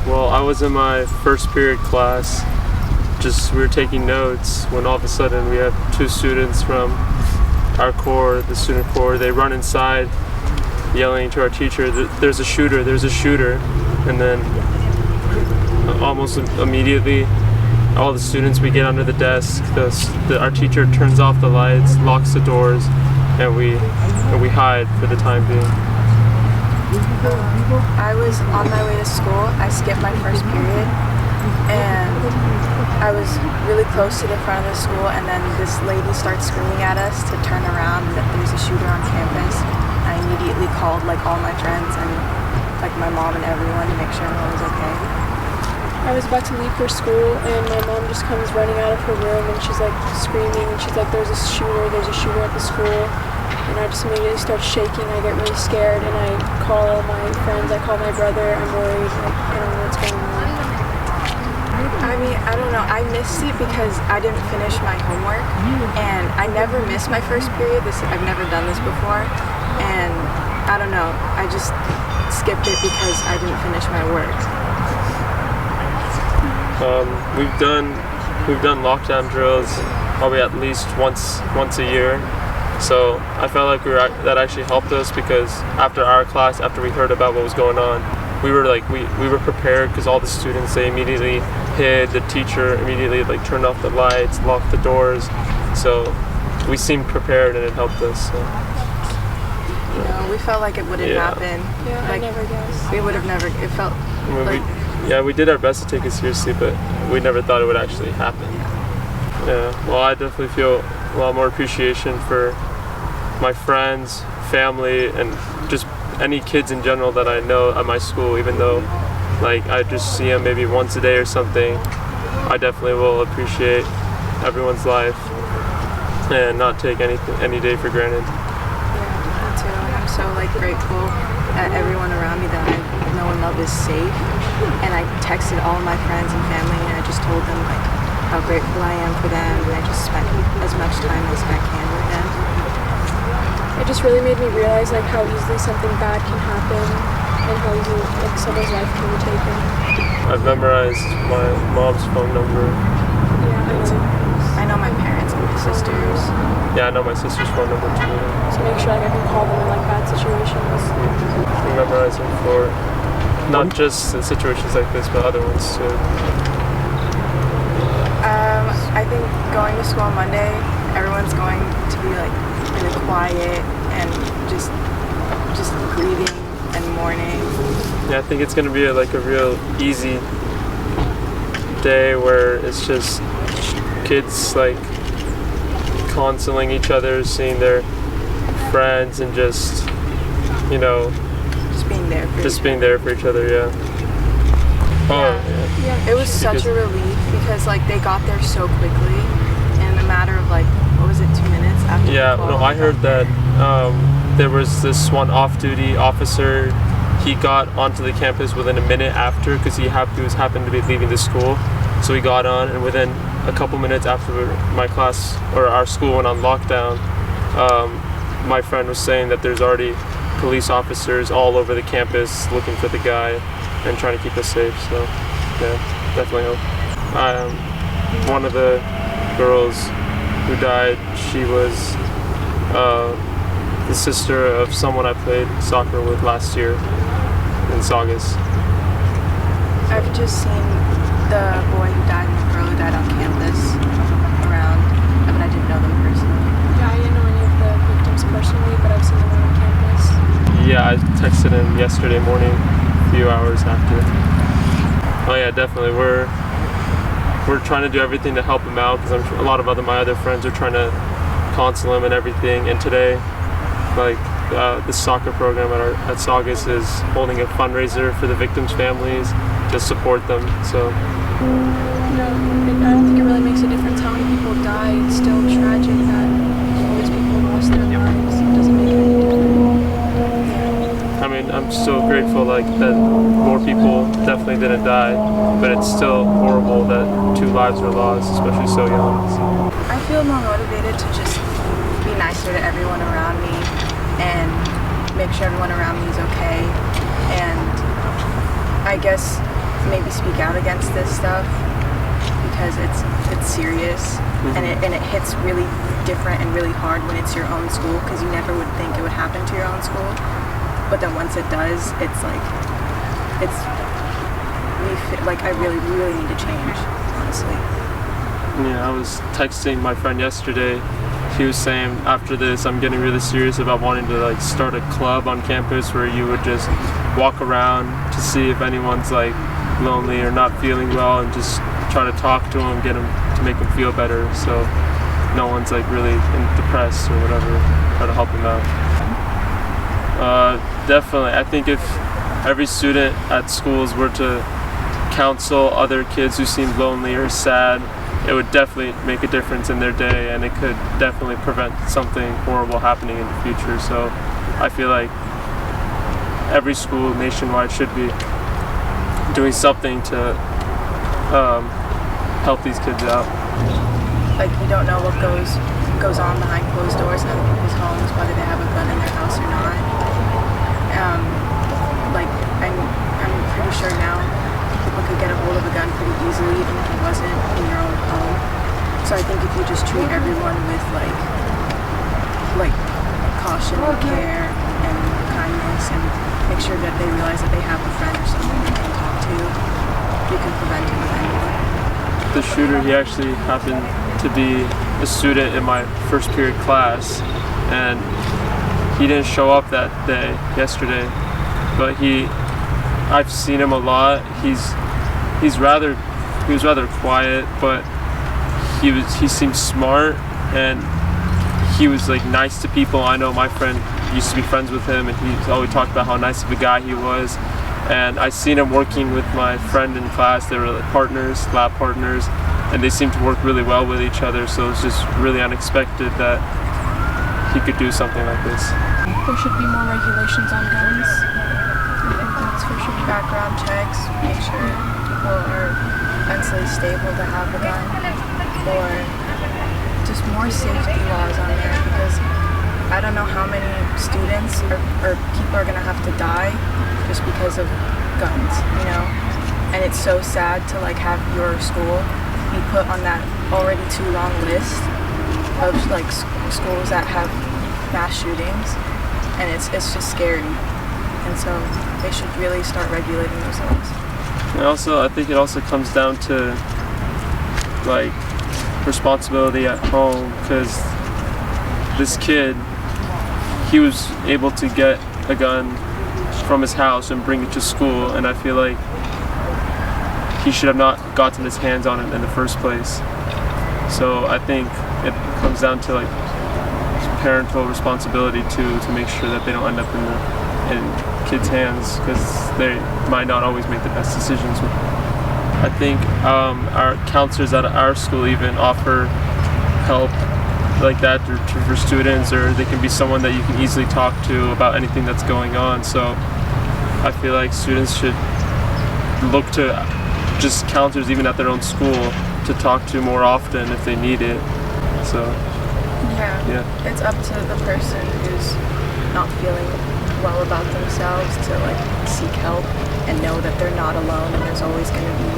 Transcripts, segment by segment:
Well, I was in my first period class. We were taking notes when all of a sudden we have two students from our corps, the student corps. They run inside yelling to our teacher, there's a shooter, and then almost immediately all the students, we get under the desk, our teacher turns off the lights, locks the doors, and we hide for the time being. I was on my way to school. I skipped my first period, and I was really close to the front of the school, and then this lady starts screaming at us to turn around and that there's a shooter on campus. I immediately called all my friends and my mom and everyone to make sure everyone was okay. I was about to leave for school, and my mom just comes running out of her room, and she's screaming, and she's like, there's a shooter at the school. And I just immediately start shaking. I get really scared, and I call all my friends. I call my brother. I'm worried. I don't know what's going on. I mean, I don't know. I missed it because I didn't finish my homework, and I never missed my first period. I've never done this before, and I don't know. I just skipped it because I didn't finish my work. We've done lockdown drills probably at least once a year. So I felt like that actually helped us because after our class, after we heard about what was going on, we were prepared because all the students, they immediately hid. The teacher immediately turned off the lights, locked the doors. So we seemed prepared, and it helped us. So. We felt like it wouldn't happen. Yeah, I never guessed. We would have never. It felt we did our best to take it seriously, but we never thought it would actually happen. Yeah. Well, I definitely feel a lot more appreciation for my friends, family, and just any kids in general that I know at my school, even though I just see them maybe once a day or something. I definitely will appreciate everyone's life and not take any day for granted. Yeah, me too. I'm so grateful that everyone around me that I know and love is safe. And I texted all of my friends and family, and I just told them how grateful I am for them, and I just spent as much time as I can with them. It just really made me realize how easily something bad can happen and how easily someone's life can be taken. I've memorized my mom's phone number. Yeah, I know my parents and my sisters. Yeah, I know my sister's phone number too. So make sure I can call them in bad situations. We memorize them for not just in situations like this, but other ones too. I think going to school on Monday, everyone's going to be really quiet and just grieving and mourning. Yeah, I think it's gonna be a real easy day where it's just kids consoling each other, seeing their friends, and just being there for each other. Yeah. Yeah. It was such a relief because they got there so quickly in a matter of what was it, 2 minutes after the call? No, I heard that there was this one off-duty officer. He got onto the campus within a minute after because he happened to be leaving the school. So he got on, and within a couple minutes after my class or our school went on lockdown, my friend was saying that there's already police officers all over the campus looking for the guy and trying to keep us safe. So yeah, definitely hope. One of the girls who died, she was the sister of someone I played soccer with last year in Saugus. I've just seen the boy who died and the girl who died on campus around, but I didn't know them personally. Yeah, I didn't know any of the victims personally, but I've seen them on campus. Yeah, I texted him yesterday morning, a few hours after. Oh yeah, definitely. We're trying to do everything to help him out because a lot of my other friends are trying to console him and everything. And today, the soccer program at Saugus is holding a fundraiser for the victims' families to support them. So. I don't think it really makes a difference how many people die. It's still tragic that all these people lost their lives. It doesn't make any difference. I mean, I'm still grateful that more people definitely didn't die, but it's still horrible that 2 lives were lost, especially so young. So. I feel more motivated to just be nicer to everyone around me and make sure everyone around me is okay. And I guess maybe speak out against this stuff because it's serious and it hits really different and really hard when it's your own school, because you never would think it would happen to your own school, but then once it does, it's like I really need to change, honestly. Yeah, I was texting my friend yesterday. He was saying, after this, I'm getting really serious about wanting to like start a club on campus where you would just walk around to see if anyone's like lonely or not feeling well, and just try to talk to them, get them to make them feel better, so no one's like really depressed or whatever. Try to help them out. Definitely, I think if every student at schools were to counsel other kids who seem lonely or sad, it would definitely make a difference in their day, and it could definitely prevent something horrible happening in the future. So I feel like every school nationwide should be doing something to help these kids out. Like, you don't know what goes on behind closed doors in other people's homes, whether they have a gun in their house or not. Like, I'm pretty sure now people could get a hold of a gun pretty easily, even if it wasn't in your own home. So I think if you just treat everyone with like caution and care and kindness, and make sure that they realize that they have a friend or someone they can talk to, you can prevent it with anyone. The shooter, he actually happened to be a student in my first period class, and he didn't show up that day yesterday, but I've seen him a lot. He was rather quiet, but he seemed smart, and he was like nice to people. I know my friend used to be friends with him, and he always talked about how nice of a guy he was. And I seen him working with my friend in class. They were like partners, lab partners, and they seemed to work really well with each other. So it was just really unexpected that he could do something like this. There should be more regulations on guns. I think that's for sure. Background checks, make sure people are mentally stable to have a gun, or just more safety laws on there, because I don't know how many students or people are going to have to die just because of guns, you know? And it's so sad to like have your school be put on that already too long list of like schools that have mass shootings, and it's just scary. And so they should really start regulating those laws. And also, I think it also comes down to like responsibility at home, because this kid, he was able to get a gun from his house and bring it to school, and I feel like he should have not gotten his hands on it in the first place. So I think it comes down to like parental responsibility to make sure that they don't end up in kids' hands, because they might not always make the best decisions. I think our counselors at our school even offer help like that for students, or they can be someone that you can easily talk to about anything that's going on. So I feel like students should look to just counselors even at their own school to talk to more often if they need it. So yeah, it's up to the person who's not feeling well about themselves to like seek help and know that they're not alone, and there's always going to be,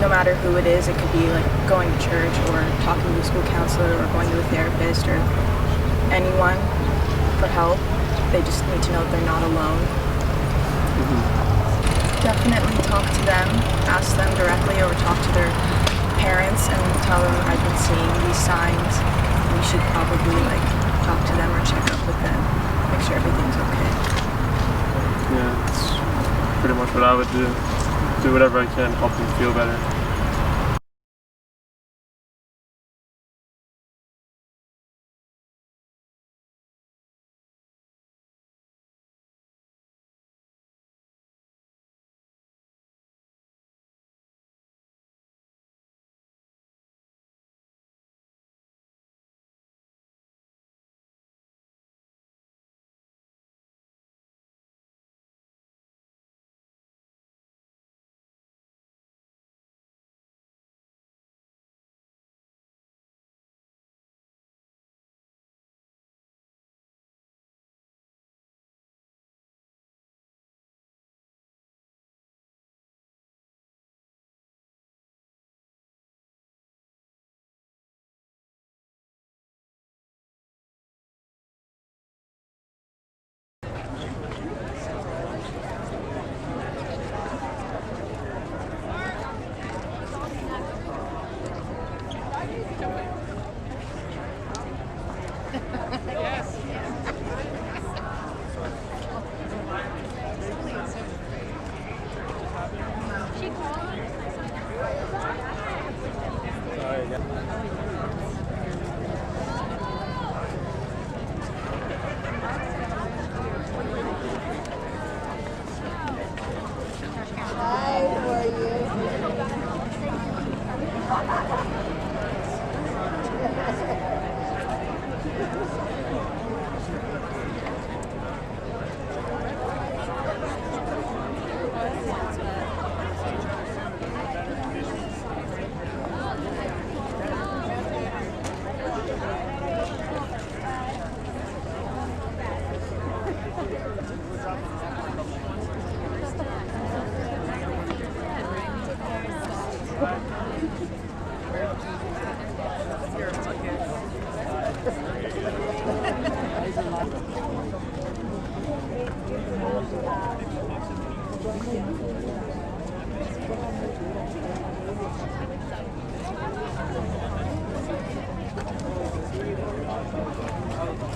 no matter who it is, it could be like going to church or talking to a school counselor or going to a therapist or anyone for help. They just need to know that they're not alone. Definitely talk to them, ask them directly, or talk to their parents and tell them, I've been seeing these signs. You should probably like talk to them or check up with them, make sure everything's okay. Yeah, that's pretty much what I would do. Do whatever I can to help them feel better.